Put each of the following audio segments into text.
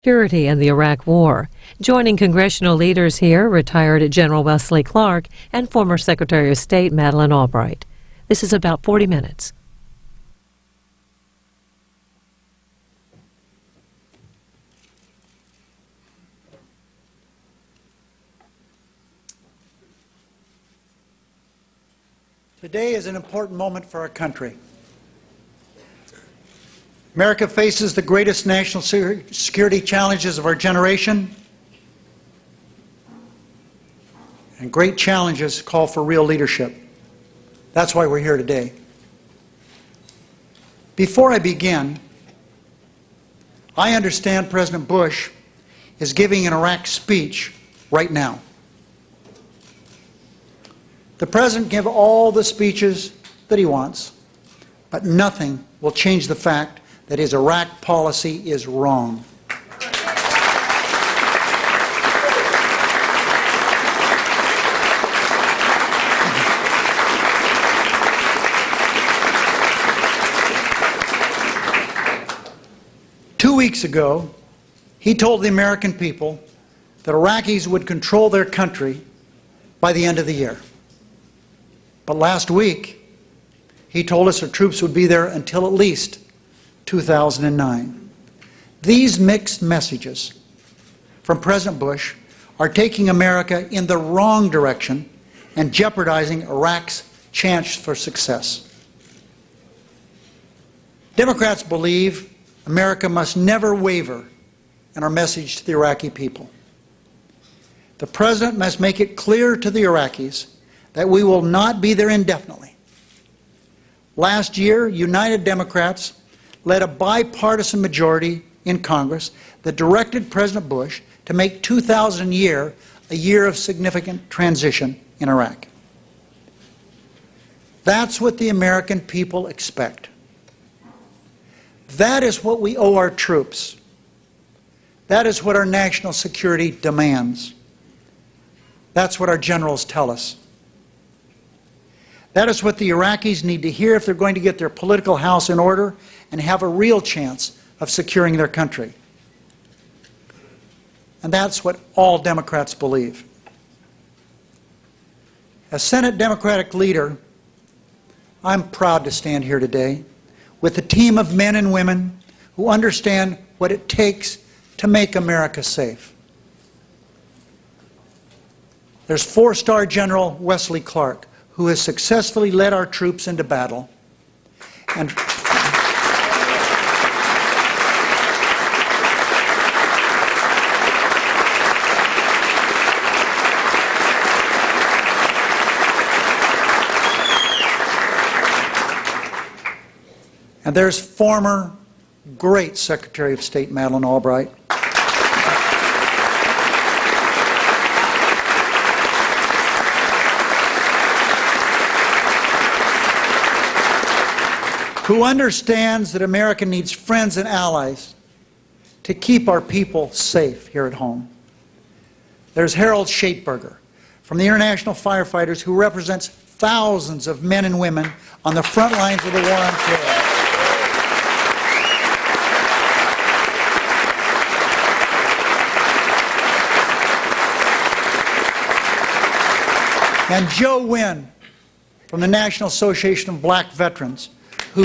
security and the Iraq War. Joining congressional leaders here, retired General Wesley Clark and former Secretary of State Madeleine Albright. This is about 40 minutes. Today is an important moment for our country. America faces the greatest national security challenges of our generation, and great challenges call for real leadership. That's why we're here today. Before I begin, I understand President Bush is giving an Iraq speech right now. The President can give all the speeches that he wants, but nothing will change the fact that his Iraq policy is wrong. Two weeks ago, he told the American people that Iraqis would control their country by the end of the year. But last week, he told us our troops would be there until at least 2009. These mixed messages from President Bush are taking America in the wrong direction and jeopardizing Iraq's chance for success. Democrats believe America must never waver in our message to the Iraqi people. The President must make it clear to the Iraqis that we will not be there indefinitely. Last year, United Democrats led a bipartisan majority in Congress that directed President Bush to make 2000 a year of significant transition in Iraq. That's what the American people expect. That is what we owe our troops. That is what our national security demands. That's what our generals tell us. That is what the Iraqis need to hear if they're going to get their political house in order and have a real chance of securing their country. And that's what all Democrats believe. As Senate Democratic leader, I'm proud to stand here today with a team of men and women who understand what it takes to make America safe. There's four-star General Wesley Clark, who has successfully led our troops into battle. And there's former great Secretary of State Madeleine Albright, who understands that America needs friends and allies to keep our people safe here at home. There's Harold Schaitberger from the International Firefighters, who represents thousands of men and women on the front lines of the war on terror. And Joe Wynn from the National Association of Black Veterans, who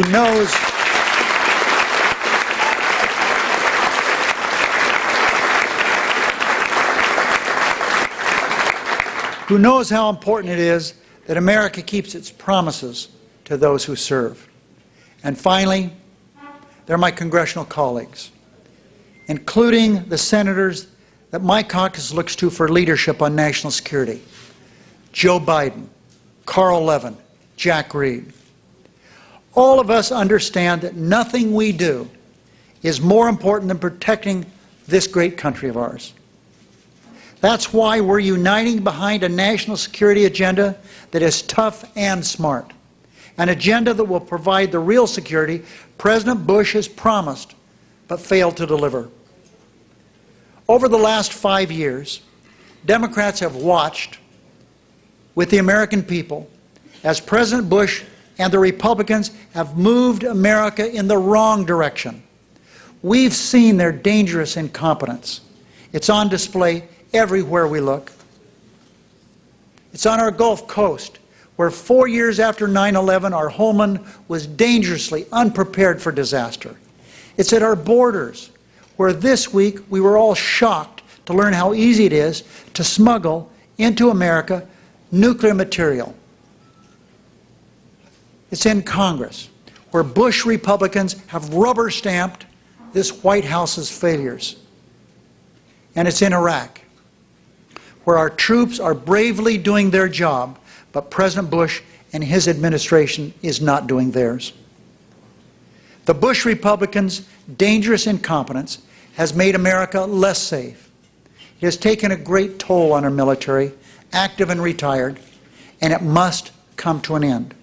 knows how important it is that America keeps its promises to those who serve. And finally, they're my congressional colleagues, including the senators that my caucus looks to for leadership on national security: Joe Biden, Carl Levin, Jack Reed. All of us understand that nothing we do is more important than protecting this great country of ours. That's why we're uniting behind a national security agenda that is tough and smart, an agenda that will provide the real security President Bush has promised but failed to deliver. Over the last 5 years, Democrats have watched with the American people as President Bush and the Republicans have moved America in the wrong direction. We've seen their dangerous incompetence. It's on display everywhere we look. It's on our Gulf Coast, where 4 years after 9/11, our homeland was dangerously unprepared for disaster. It's at our borders, where this week we were all shocked to learn how easy it is to smuggle into America nuclear material. It's in Congress, where Bush Republicans have rubber-stamped this White House's failures. And it's in Iraq, where our troops are bravely doing their job, but President Bush and his administration is not doing theirs. The Bush Republicans' dangerous incompetence has made America less safe. It has taken a great toll on our military, active and retired, and it must come to an end.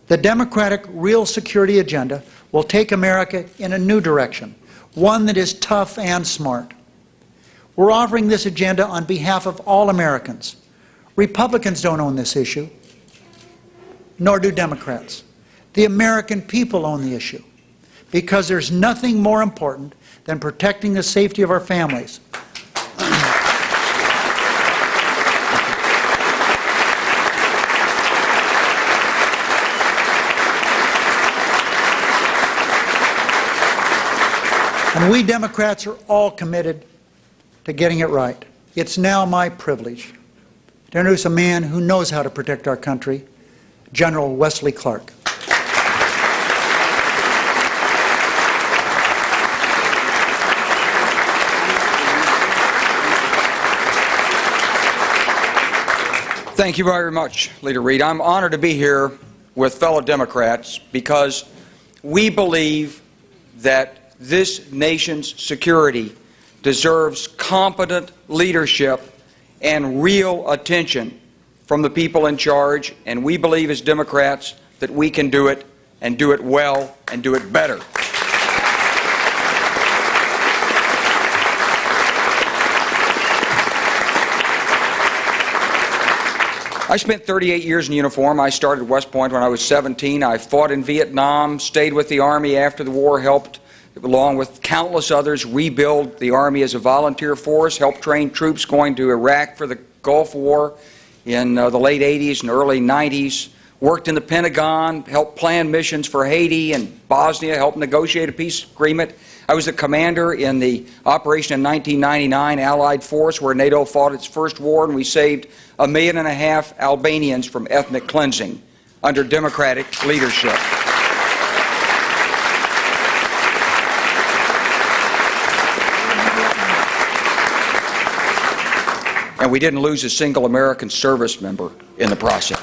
The Democratic real security agenda will take America in a new direction, one that is tough and smart. We're offering this agenda on behalf of all Americans. Republicans don't own this issue, nor do Democrats. The American people own the issue, because there's nothing more important than protecting the safety of our families. And we Democrats are all committed to getting it right. It's now my privilege to introduce a man who knows how to protect our country, General Wesley Clark. Thank you very much, Leader Reid. I'm honored to be here with fellow Democrats because we believe that this nation's security deserves competent leadership and real attention from the people in charge, and we believe as Democrats that we can do it, and do it well, and do it better. I spent 38 years in uniform. I started at West Point when I was 17. I fought in Vietnam, stayed with the Army after the war, helped, along with countless others, rebuild the Army as a volunteer force, helped train troops going to Iraq for the Gulf War in the late 80s and early 90s, worked in the Pentagon, helped plan missions for Haiti and Bosnia, helped negotiate a peace agreement. I was the commander in the operation in 1999 Allied force where NATO fought its first war, and we saved 1.5 million Albanians from ethnic cleansing under Democratic leadership. And we didn't lose a single American service member in the process.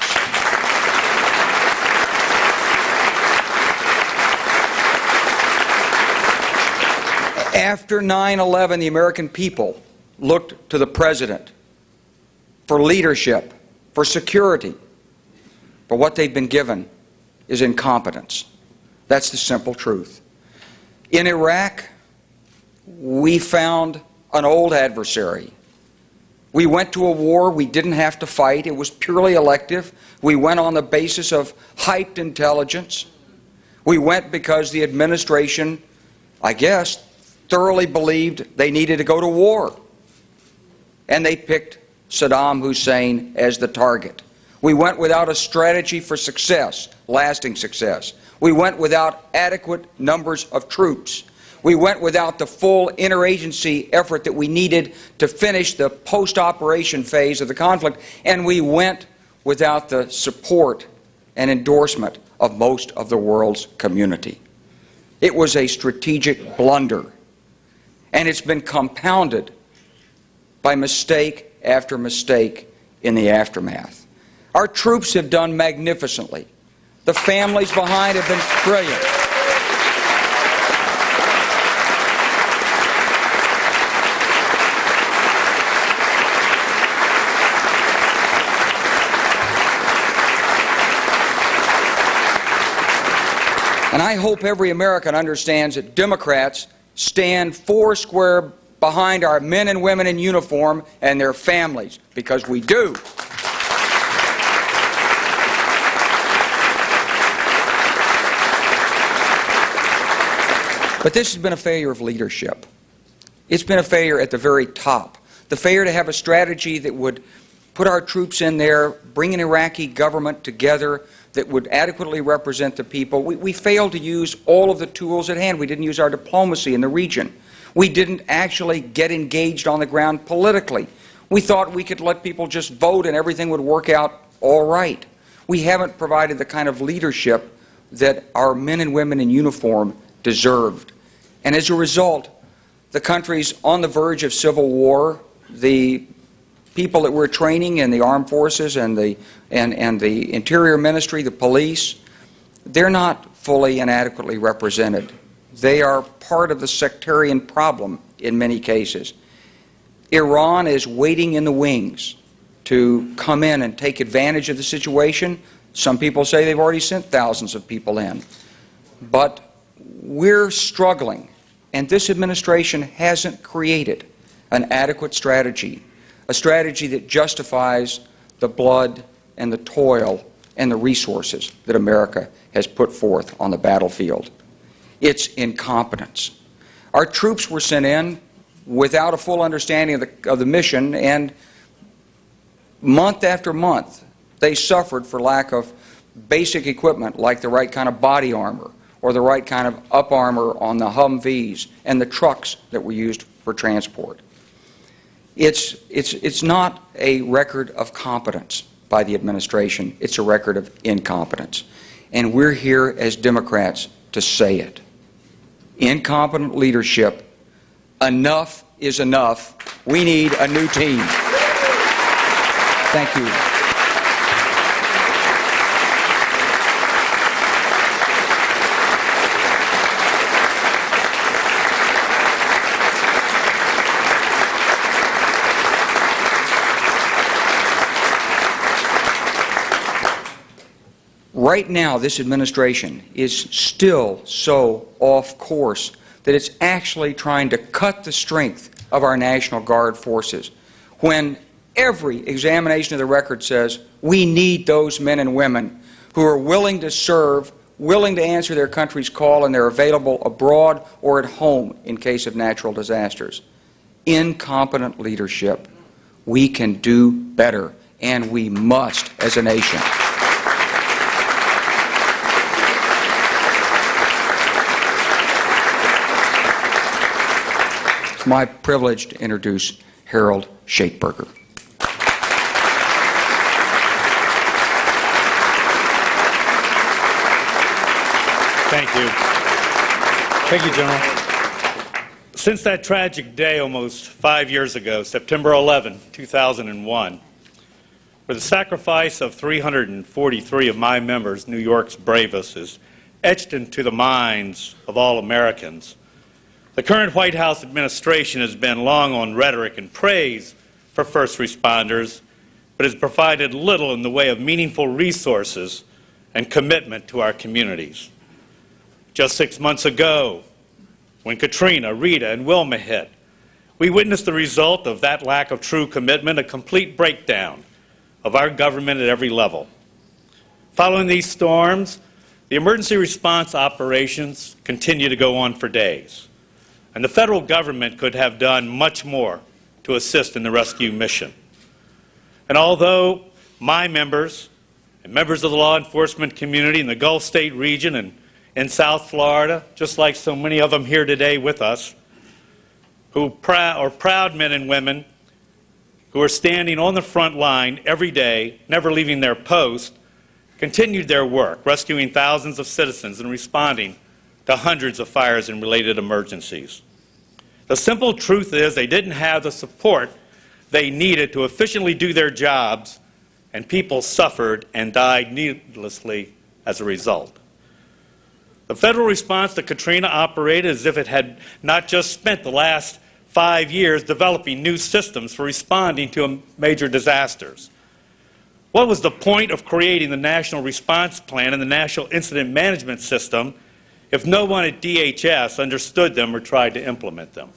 After 9/11, the American people looked to the President for leadership, for security. But what they've been given is incompetence. That's the simple truth. In Iraq, we found an old adversary. We went to a war we didn't have to fight. It was purely elective. We went on the basis of hyped intelligence. We went because the administration, I guess, thoroughly believed they needed to go to war. And they picked Saddam Hussein as the target. We went without a strategy for success, lasting success. We went without adequate numbers of troops. We went without the full interagency effort that we needed to finish the post-operation phase of the conflict, and we went without the support and endorsement of most of the world's community. It was a strategic blunder, and it's been compounded by mistake after mistake in the aftermath. Our troops have done magnificently. The families behind have been brilliant. And I hope every American understands that Democrats stand foursquare behind our men and women in uniform and their families, because we do. But this has been a failure of leadership. It's been a failure at the very top. The failure to have a strategy that would put our troops in there, bring an Iraqi government together that would adequately represent the people. We failed to use all of the tools at hand. We didn't use our diplomacy in the region. We didn't actually get engaged on the ground politically. We thought we could let people just vote and everything would work out all right. We haven't provided the kind of leadership that our men and women in uniform deserved. And as a result, the country's on the verge of civil war. The people that we're training in the armed forces and the Interior Ministry, the police, they're not fully and adequately represented. They are part of the sectarian problem in many cases. Iran is waiting in the wings to come in and take advantage of the situation. Some people say they've already sent thousands of people in. But we're struggling, and this administration hasn't created an adequate strategy, a strategy that justifies the blood and the toil and the resources that America has put forth on the battlefield. It's incompetence. Our troops were sent in without a full understanding of the mission, and month after month they suffered for lack of basic equipment like the right kind of body armor or the right kind of up armor on the Humvees and the trucks that were used for transport. It's not a record of competence by the administration. It's a record of incompetence. And we're here as Democrats to say it. Incompetent leadership. Enough is enough. We need a new team. Thank you. Right now, this administration is still so off course that it's actually trying to cut the strength of our National Guard forces, when every examination of the record says we need those men and women who are willing to serve, willing to answer their country's call, and they're available abroad or at home in case of natural disasters. Incompetent leadership. We can do better, and we must as a nation. It's my privilege to introduce Harold Schaitberger. Thank you. Thank you, General. Since that tragic day almost 5 years ago, September 11, 2001, where the sacrifice of 343 of my members, New York's bravest, is etched into the minds of all Americans, the current White House administration has been long on rhetoric and praise for first responders, but has provided little in the way of meaningful resources and commitment to our communities. Just 6 months ago, when Katrina, Rita, and Wilma hit, we witnessed the result of that lack of true commitment, a complete breakdown of our government at every level. Following these storms, the emergency response operations continue to go on for days, and the federal government could have done much more to assist in the rescue mission. And although my members and members of the law enforcement community in the Gulf State region and in South Florida, just like so many of them here today with us, who are proud men and women who are standing on the front line every day, never leaving their post, continued their work, rescuing thousands of citizens and responding to hundreds of fires and related emergencies. The simple truth is they didn't have the support they needed to efficiently do their jobs, and people suffered and died needlessly as a result. The federal response to Katrina operated as if it had not just spent the last 5 years developing new systems for responding to major disasters. What was the point of creating the National Response Plan and the National Incident Management System if no one at DHS understood them or tried to implement them?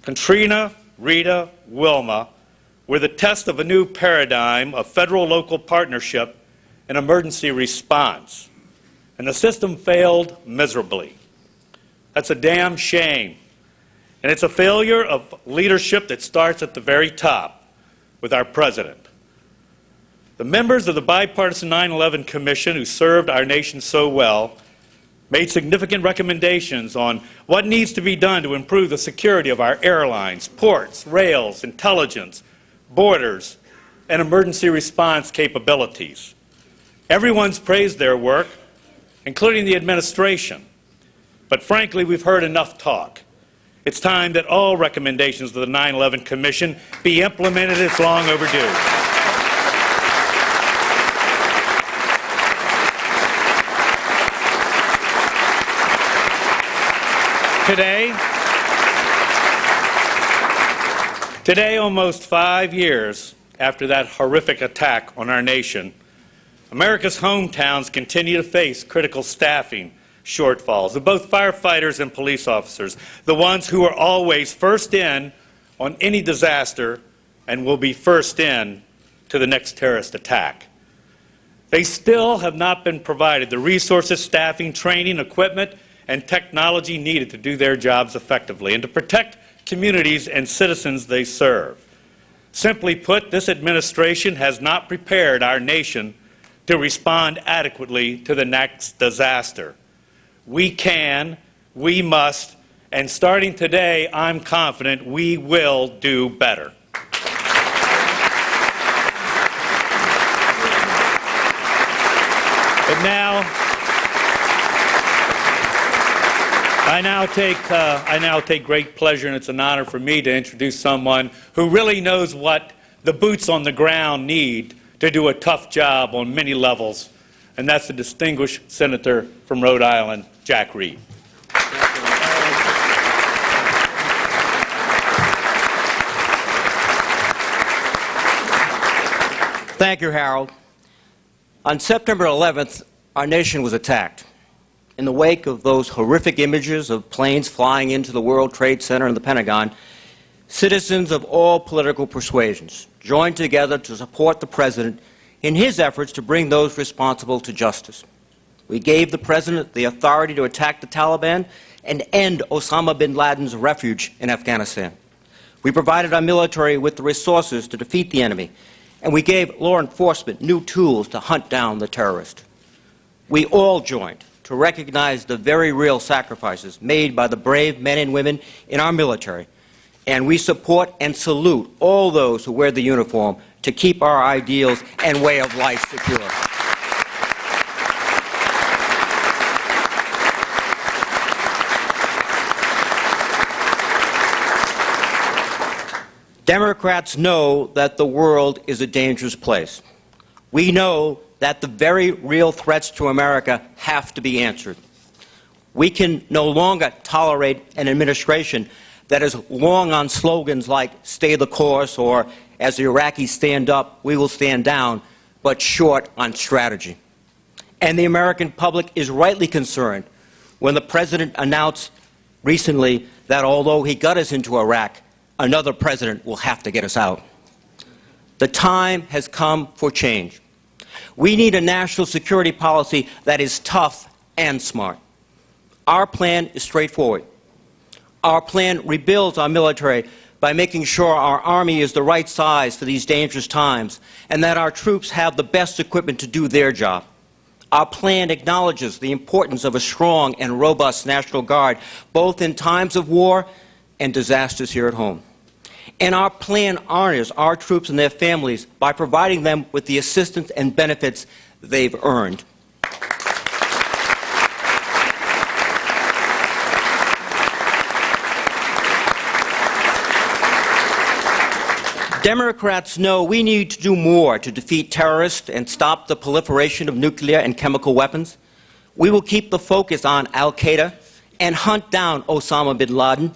Katrina, Rita, Wilma were the test of a new paradigm of federal-local partnership and emergency response, and the system failed miserably. That's a damn shame. And it's a failure of leadership that starts at the very top with our president. The members of the bipartisan 9/11 Commission who served our nation so well made significant recommendations on what needs to be done to improve the security of our airlines, ports, rails, intelligence, borders, and emergency response capabilities. Everyone's praised their work, including the administration. But frankly, we've heard enough talk. It's time that all recommendations of the 9/11 Commission be implemented. It's long overdue. Today, almost 5 years after that horrific attack on our nation, America's hometowns continue to face critical staffing shortfalls of both firefighters and police officers, the ones who are always first in on any disaster and will be first in to the next terrorist attack. They still have not been provided the resources, staffing, training, equipment, and technology needed to do their jobs effectively and to protect communities and citizens they serve. Simply put, this administration has not prepared our nation to respond adequately to the next disaster. We can, we must, and starting today, I'm confident we will do better. But now, I now take great pleasure, and it's an honor for me to introduce someone who really knows what the boots on the ground need to do a tough job on many levels, and that's the distinguished senator from Rhode Island, Jack Reed. Thank you, Harold. On September 11th, our nation was attacked. In the wake of those horrific images of planes flying into the World Trade Center and the Pentagon, citizens of all political persuasions joined together to support the president in his efforts to bring those responsible to justice. We gave the president the authority to attack the Taliban and end Osama bin Laden's refuge in Afghanistan. We provided our military with the resources to defeat the enemy, and we gave law enforcement new tools to hunt down the terrorist. We all joined to recognize the very real sacrifices made by the brave men and women in our military, and we support and salute all those who wear the uniform to keep our ideals and way of life secure. Democrats know that the world is a dangerous place. We know that the very real threats to America have to be answered. We can no longer tolerate an administration that is long on slogans like "stay the course" or "as the Iraqis stand up, we will stand down," but short on strategy. And the American public is rightly concerned when the president announced recently that although he got us into Iraq, another president will have to get us out. The time has come for change. We need a national security policy that is tough and smart. Our plan is straightforward. Our plan rebuilds our military by making sure our Army is the right size for these dangerous times and that our troops have the best equipment to do their job. Our plan acknowledges the importance of a strong and robust National Guard, both in times of war and disasters here at home. And our plan honors our troops and their families by providing them with the assistance and benefits they've earned. Democrats know we need to do more to defeat terrorists and stop the proliferation of nuclear and chemical weapons. We will keep the focus on al-Qaida and hunt down Osama bin Laden.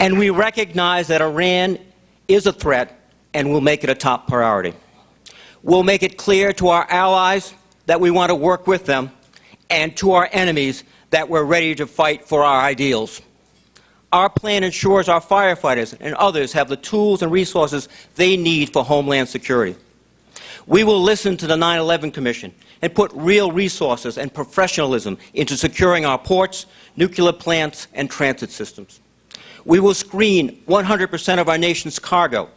And we recognize that Iran is a threat, and we'll make it a top priority. We'll make it clear to our allies that we want to work with them, and to our enemies that we're ready to fight for our ideals. Our plan ensures our firefighters and others have the tools and resources they need for homeland security. We will listen to the 9/11 Commission and put real resources and professionalism into securing our ports, nuclear plants, and transit systems. We will screen 100% of our nation's cargo.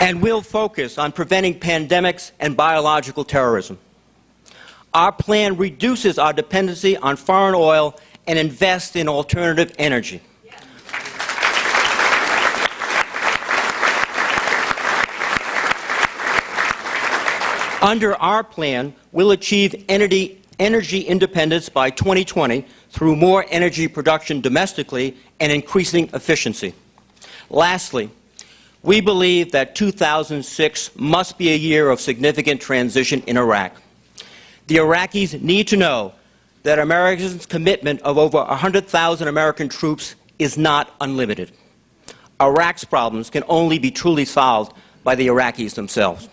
And we'll focus on preventing pandemics and biological terrorism. Our plan reduces our dependency on foreign oil and invests in alternative energy. Under our plan, we'll achieve energy independence by 2020 through more energy production domestically and increasing efficiency. Lastly, we believe that 2006 must be a year of significant transition in Iraq. The Iraqis need to know that America's commitment of over 100,000 American troops is not unlimited. Iraq's problems can only be truly solved by the Iraqis themselves.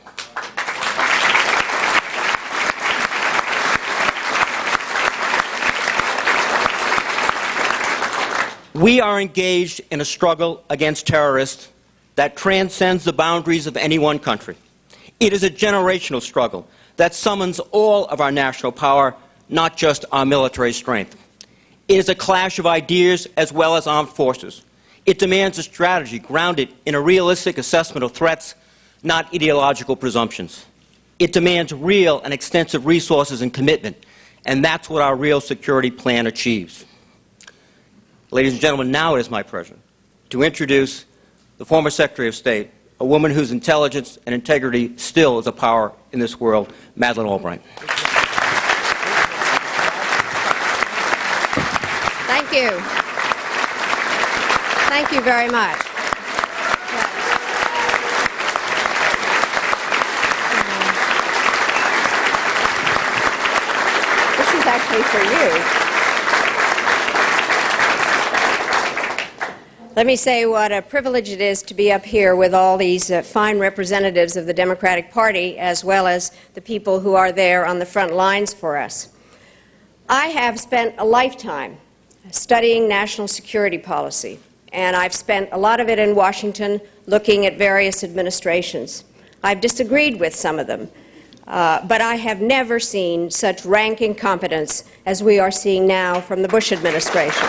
We are engaged in a struggle against terrorists that transcends the boundaries of any one country. It is a generational struggle that summons all of our national power, not just our military strength. It is a clash of ideas as well as armed forces. It demands a strategy grounded in a realistic assessment of threats, not ideological presumptions. It demands real and extensive resources and commitment, and that's what our real security plan achieves. Ladies and gentlemen, now it is my pleasure to introduce the former Secretary of State, a woman whose intelligence and integrity still is a power in this world, Madeleine Albright. Thank you. Thank you very much. This is actually for you. Let me say what a privilege it is to be up here with all these fine representatives of the Democratic Party, as well as the people who are there on the front lines for us. I have spent a lifetime studying national security policy, and I've spent a lot of it in Washington looking at various administrations. I've disagreed with some of them, but I have never seen such rank incompetence as we are seeing now from the Bush administration.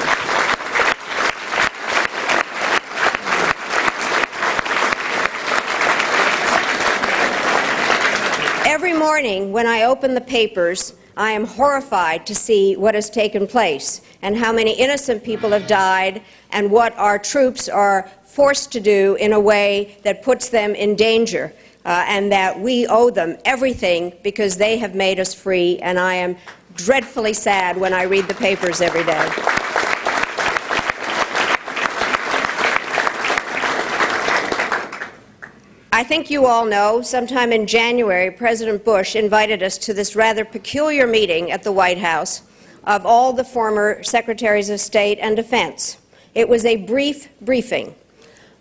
Every morning when I open the papers, I am horrified to see what has taken place and how many innocent people have died and what our troops are forced to do in a way that puts them in danger, and that we owe them everything because they have made us free, and I am dreadfully sad when I read the papers every day. I think you all know, sometime in January, President Bush invited us to this rather peculiar meeting at the White House of all the former Secretaries of State and Defense. It was a brief briefing,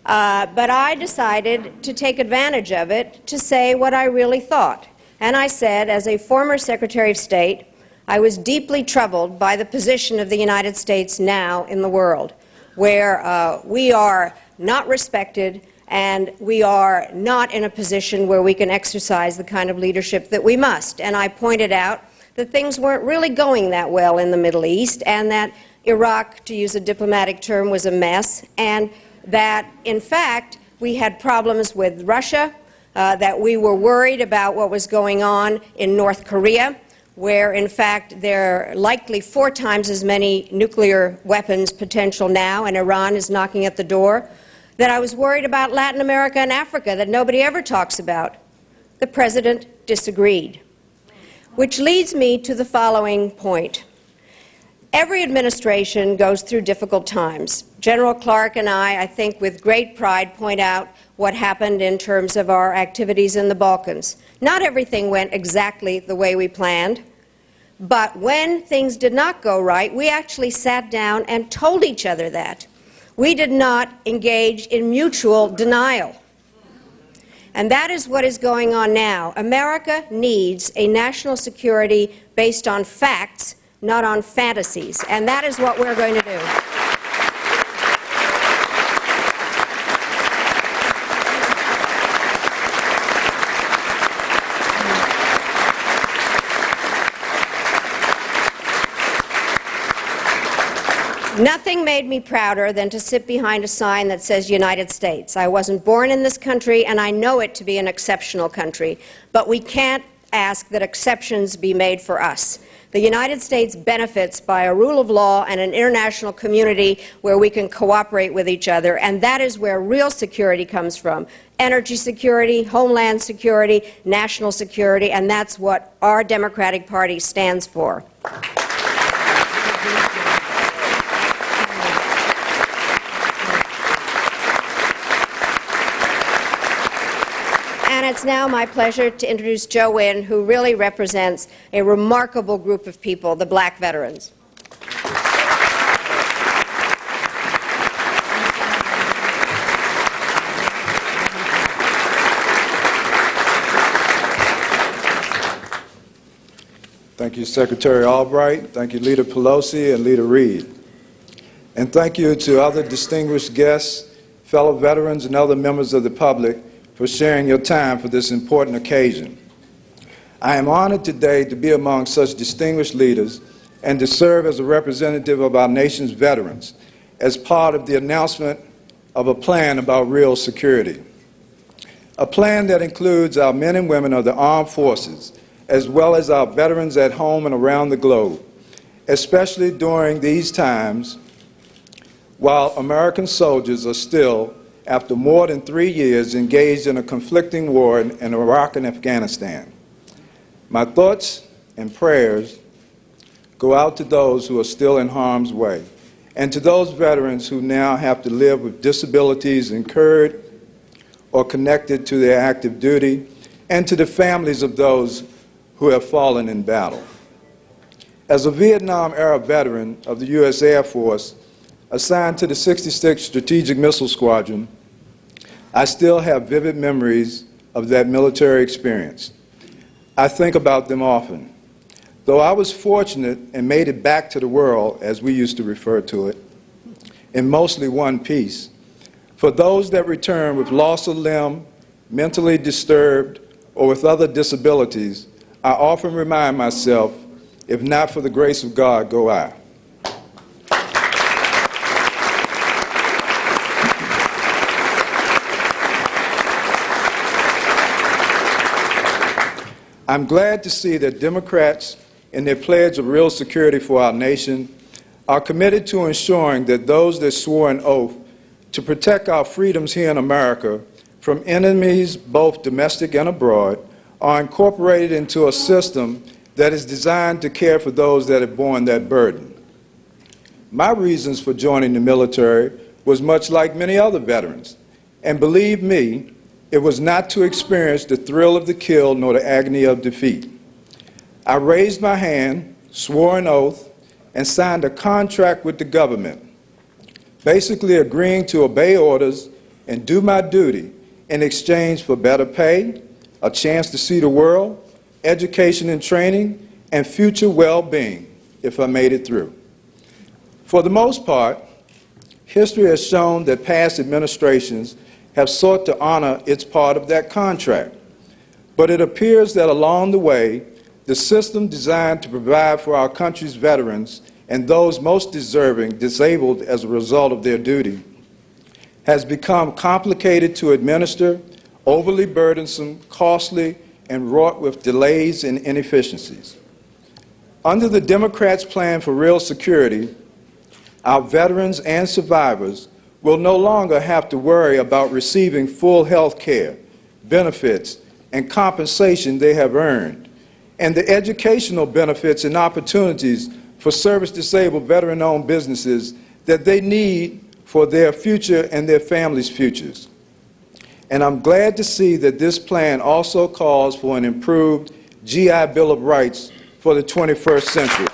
but I decided to take advantage of it to say what I really thought. And I said, as a former Secretary of State, I was deeply troubled by the position of the United States now in the world, where we are not respected, and we are not in a position where we can exercise the kind of leadership that we must. And I pointed out that things weren't really going that well in the Middle East, and that Iraq, to use a diplomatic term, was a mess, and that, in fact, we had problems with Russia, that we were worried about what was going on in North Korea, where, in fact, there are likely 4 times as many nuclear weapons potential now, and Iran is knocking at the door. That I was worried about Latin America and Africa that nobody ever talks about. The President disagreed. Which leads me to the following point. Every administration goes through difficult times. General Clark and I think with great pride, point out what happened in terms of our activities in the Balkans. Not everything went exactly the way we planned, but when things did not go right, we actually sat down and told each other that. We did not engage in mutual denial. And that is what is going on now. America needs a national security based on facts, not on fantasies. And that is what we're going to do. Nothing made me prouder than to sit behind a sign that says United States. I wasn't born in this country, and I know it to be an exceptional country, but we can't ask that exceptions be made for us. The United States benefits by a rule of law and an international community where we can cooperate with each other, and that is where real security comes from. Energy security, homeland security, national security, and that's what our Democratic Party stands for. And it's now my pleasure to introduce Joe Wynn, who really represents a remarkable group of people, the black veterans. Thank you, Secretary Albright. Thank you, Leader Pelosi and Leader Reid. And thank you to other distinguished guests, fellow veterans, and other members of the public for sharing your time for this important occasion. I am honored today to be among such distinguished leaders and to serve as a representative of our nation's veterans as part of the announcement of a plan about real security. A plan that includes our men and women of the armed forces, as well as our veterans at home and around the globe, especially during these times while American soldiers are still, after more than 3 years, engaged in a conflicting war in Iraq and Afghanistan. My thoughts and prayers go out to those who are still in harm's way, and to those veterans who now have to live with disabilities incurred or connected to their active duty, and to the families of those who have fallen in battle. As a Vietnam-era veteran of the U.S. Air Force, assigned to the 66th Strategic Missile Squadron, I still have vivid memories of that military experience. I think about them often. Though I was fortunate and made it back to the world, as we used to refer to it, in mostly one piece, for those that return with loss of limb, mentally disturbed, or with other disabilities, I often remind myself, if not for the grace of God, go I. I'm glad to see that Democrats, in their pledge of real security for our nation, are committed to ensuring that those that swore an oath to protect our freedoms here in America from enemies both domestic and abroad are incorporated into a system that is designed to care for those that have borne that burden. My reasons for joining the military was much like many other veterans, and believe me, it was not to experience the thrill of the kill nor the agony of defeat. I raised my hand, swore an oath, and signed a contract with the government, basically agreeing to obey orders and do my duty in exchange for better pay, a chance to see the world, education and training, and future well-being if I made it through. For the most part, history has shown that past administrations have sought to honor its part of that contract. But it appears that along the way, the system designed to provide for our country's veterans and those most deserving disabled as a result of their duty has become complicated to administer, overly burdensome, costly, and wrought with delays and inefficiencies. Under the Democrats' plan for real security, our veterans and survivors will no longer have to worry about receiving full health care, benefits, and compensation they have earned, and the educational benefits and opportunities for service-disabled veteran-owned businesses that they need for their future and their families' futures. And I'm glad to see that this plan also calls for an improved GI Bill of Rights for the 21st century.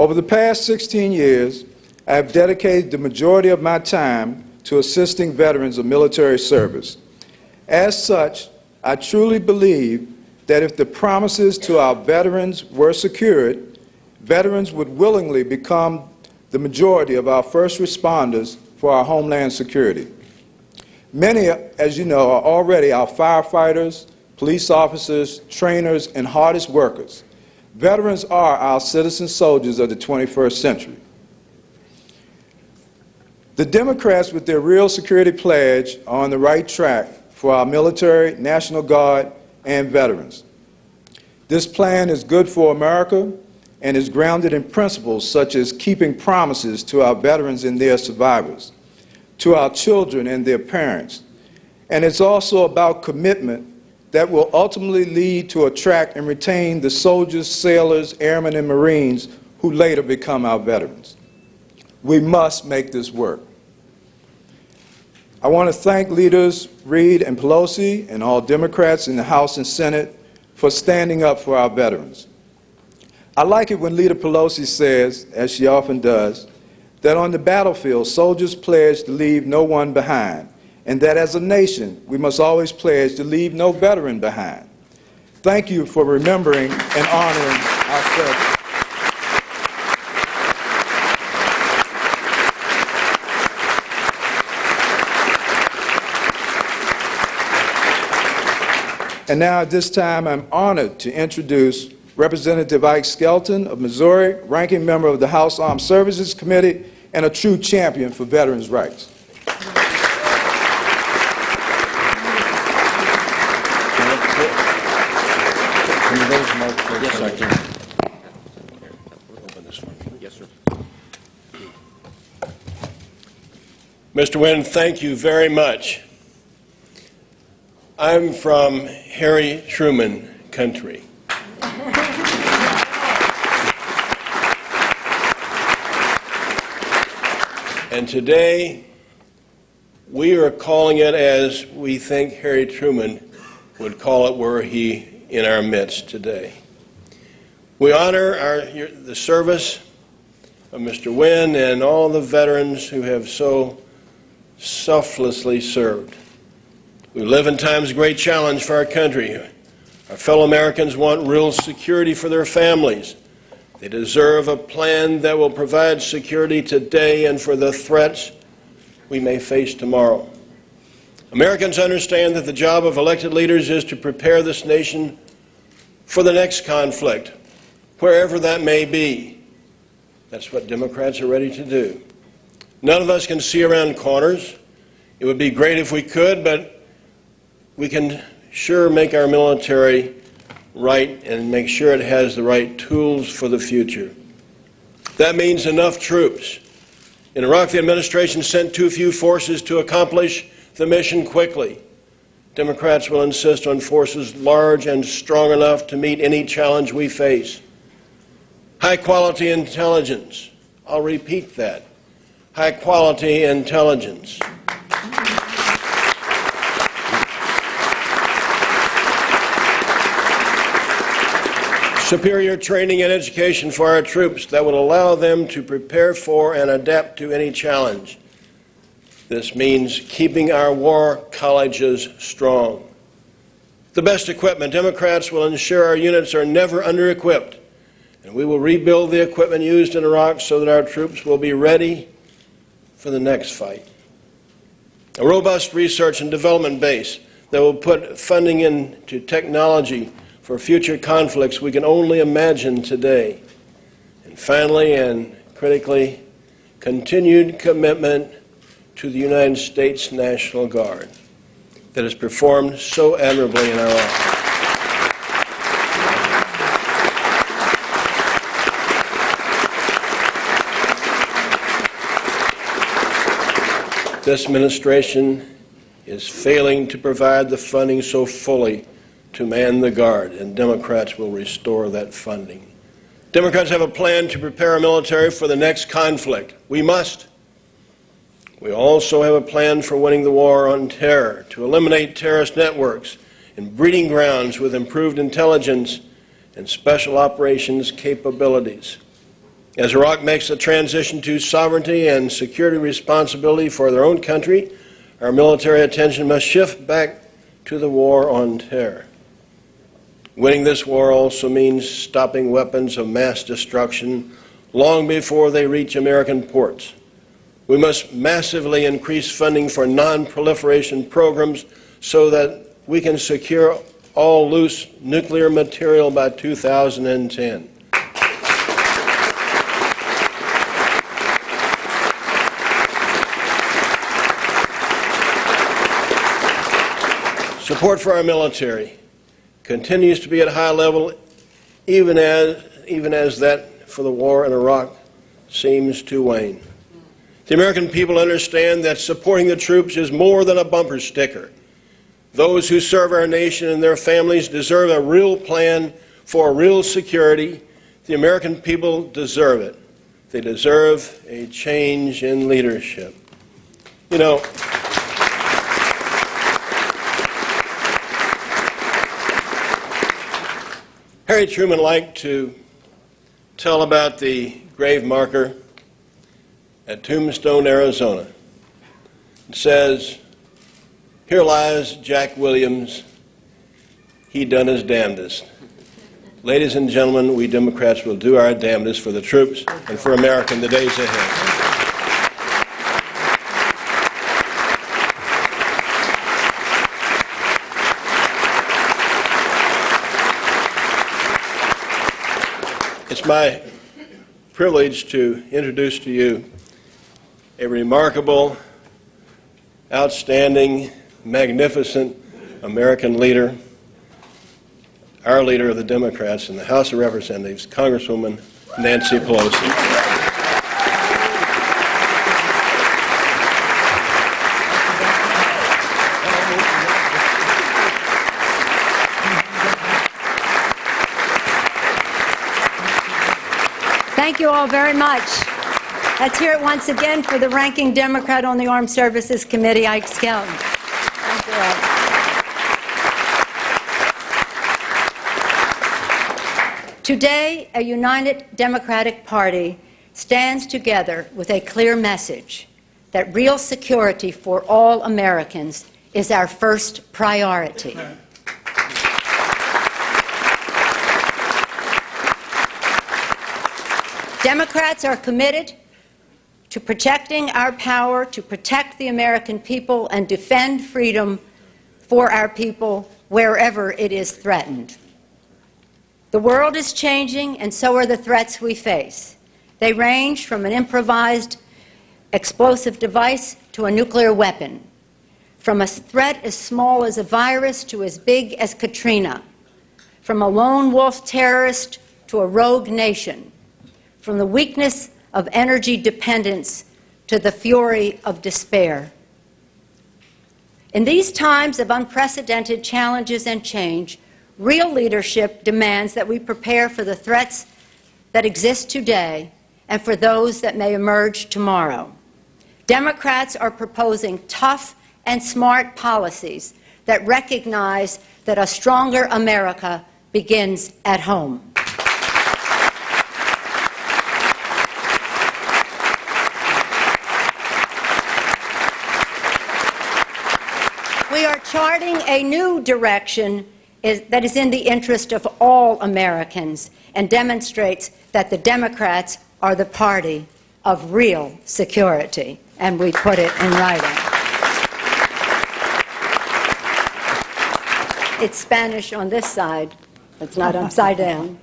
Over the past 16 years, I have dedicated the majority of my time to assisting veterans of military service. As such, I truly believe that if the promises to our veterans were secured, veterans would willingly become the majority of our first responders for our homeland security. Many, as you know, are already our firefighters, police officers, trainers, and hardest workers. Veterans are our citizen soldiers of the 21st century. The Democrats, with their real security pledge, are on the right track for our military, National Guard, and veterans. This plan is good for America and is grounded in principles such as keeping promises to our veterans and their survivors, to our children and their parents. And it's also about commitment that will ultimately lead to attract and retain the soldiers, sailors, airmen, and Marines who later become our veterans. We must make this work. I want to thank leaders Reid and Pelosi and all Democrats in the House and Senate for standing up for our veterans. I like it when Leader Pelosi says, as she often does, that on the battlefield, soldiers pledge to leave no one behind, and that as a nation, we must always pledge to leave no veteran behind. Thank you for remembering and honoring our service. And now at this time, I'm honored to introduce Representative Ike Skelton of Missouri, ranking member of the House Armed Services Committee, and a true champion for veterans' rights. Yes, sir. Yes, sir. Mr. Wynn, thank you very much. I'm from Harry Truman country. And today, we are calling it as we think Harry Truman would call it were he in our midst today. We honor the service of Mr. Wynn and all the veterans who have so selflessly served. We live in times of great challenge for our country. Our fellow Americans want real security for their families. They deserve a plan that will provide security today and for the threats we may face tomorrow. Americans understand that the job of elected leaders is to prepare this nation for the next conflict, wherever that may be. That's what Democrats are ready to do. None of us can see around corners. It would be great if we could, but we can sure make our military right and make sure it has the right tools for the future. That means enough troops. In Iraq, the administration sent too few forces to accomplish the mission quickly. Democrats will insist on forces large and strong enough to meet any challenge we face. High-quality intelligence. I'll repeat that. High-quality intelligence. Superior training and education for our troops that will allow them to prepare for and adapt to any challenge. This means keeping our war colleges strong. The best equipment. Democrats will ensure our units are never under-equipped, and we will rebuild the equipment used in Iraq so that our troops will be ready for the next fight. A robust research and development base that will put funding into technology for future conflicts we can only imagine today. And finally, and critically, continued commitment to the United States National Guard that has performed so admirably in Iraq. This administration is failing to provide the funding so fully to man the Guard, and Democrats will restore that funding. Democrats have a plan to prepare our military for the next conflict. We must. We also have a plan for winning the war on terror, to eliminate terrorist networks and breeding grounds with improved intelligence and special operations capabilities. As Iraq makes the transition to sovereignty and security responsibility for their own country, our military attention must shift back to the war on terror. Winning this war also means stopping weapons of mass destruction long before they reach American ports. We must massively increase funding for non-proliferation programs so that we can secure all loose nuclear material by 2010. Support for our military continues to be at a high level, even as that for the war in Iraq seems to wane. The American people understand that supporting the troops is more than a bumper sticker. Those who serve our nation and their families deserve a real plan for real security. The American people deserve it. They deserve a change in leadership. You know, Harry Truman liked to tell about the grave marker at Tombstone, Arizona. It says, "Here lies Jack Williams. He done his damnedest." Ladies and gentlemen, we Democrats will do our damnedest for the troops and for America in the days ahead. It's my privilege to introduce to you a remarkable, outstanding, magnificent American leader, our leader of the Democrats in the House of Representatives, Congresswoman Nancy Pelosi. Thank you all very much. Let's hear it once again for the ranking Democrat on the Armed Services Committee, Ike Skelton. Thank you all. Today, a united Democratic Party stands together with a clear message that real security for all Americans is our first priority. Democrats are committed to protecting our power to protect the American people and defend freedom for our people wherever it is threatened. The world is changing, and so are the threats we face. They range from an improvised explosive device to a nuclear weapon, from a threat as small as a virus to as big as Katrina, from a lone wolf terrorist to a rogue nation, from the weakness of energy dependence to the fury of despair. In these times of unprecedented challenges and change, real leadership demands that we prepare for the threats that exist today and for those that may emerge tomorrow. Democrats are proposing tough and smart policies that recognize that a stronger America begins at home. We are charting a new direction that is in the interest of all Americans and demonstrates that the Democrats are the party of real security, and we put it in writing. It's Spanish on this side. It's not upside down.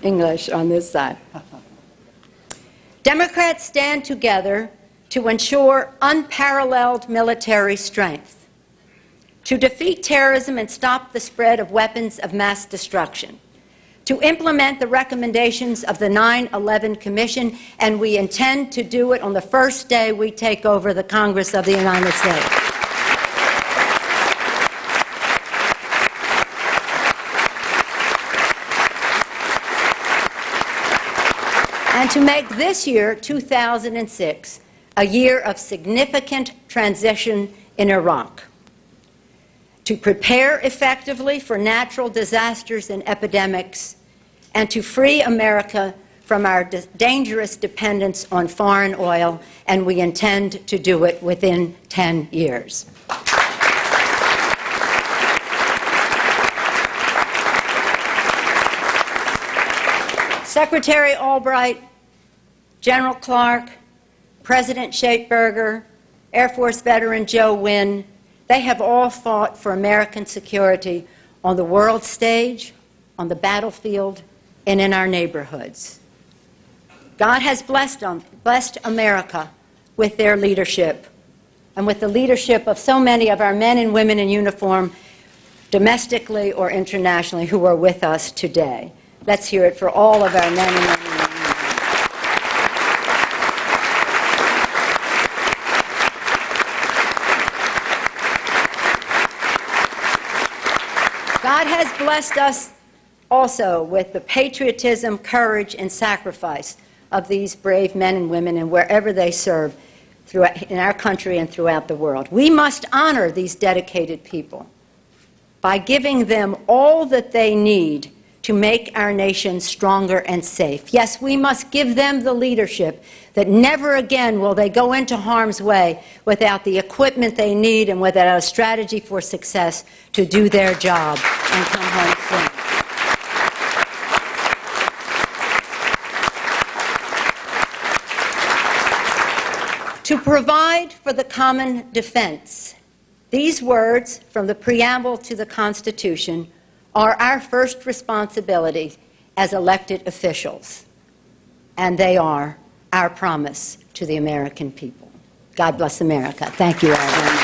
English on this side. Democrats stand together to ensure unparalleled military strength, to defeat terrorism and stop the spread of weapons of mass destruction, to implement the recommendations of the 9/11 Commission, and we intend to do it on the first day we take over the Congress of the United States. And to make this year, 2006, a year of significant transition in Iraq, to prepare effectively for natural disasters and epidemics, and to free America from our dangerous dependence on foreign oil, and we intend to do it within 10 years. Secretary Albright, General Clark, President Schaeferger, Air Force veteran Joe Wynn, they have all fought for American security on the world stage, on the battlefield, and in our neighborhoods. God has blessed America with their leadership and with the leadership of so many of our men and women in uniform, domestically or internationally, who are with us today. Let's hear it for all of our men and women. God has blessed us also with the patriotism, courage, and sacrifice of these brave men and women and wherever they serve in our country and throughout the world. We must honor these dedicated people by giving them all that they need to make our nation stronger and safe. Yes, we must give them the leadership that never again will they go into harm's way without the equipment they need and without a strategy for success to do their job and come home soon. To provide for the common defense. These words from the preamble to the Constitution are our first responsibility as elected officials, and they are our promise to the American people. God bless America. Thank you all very much.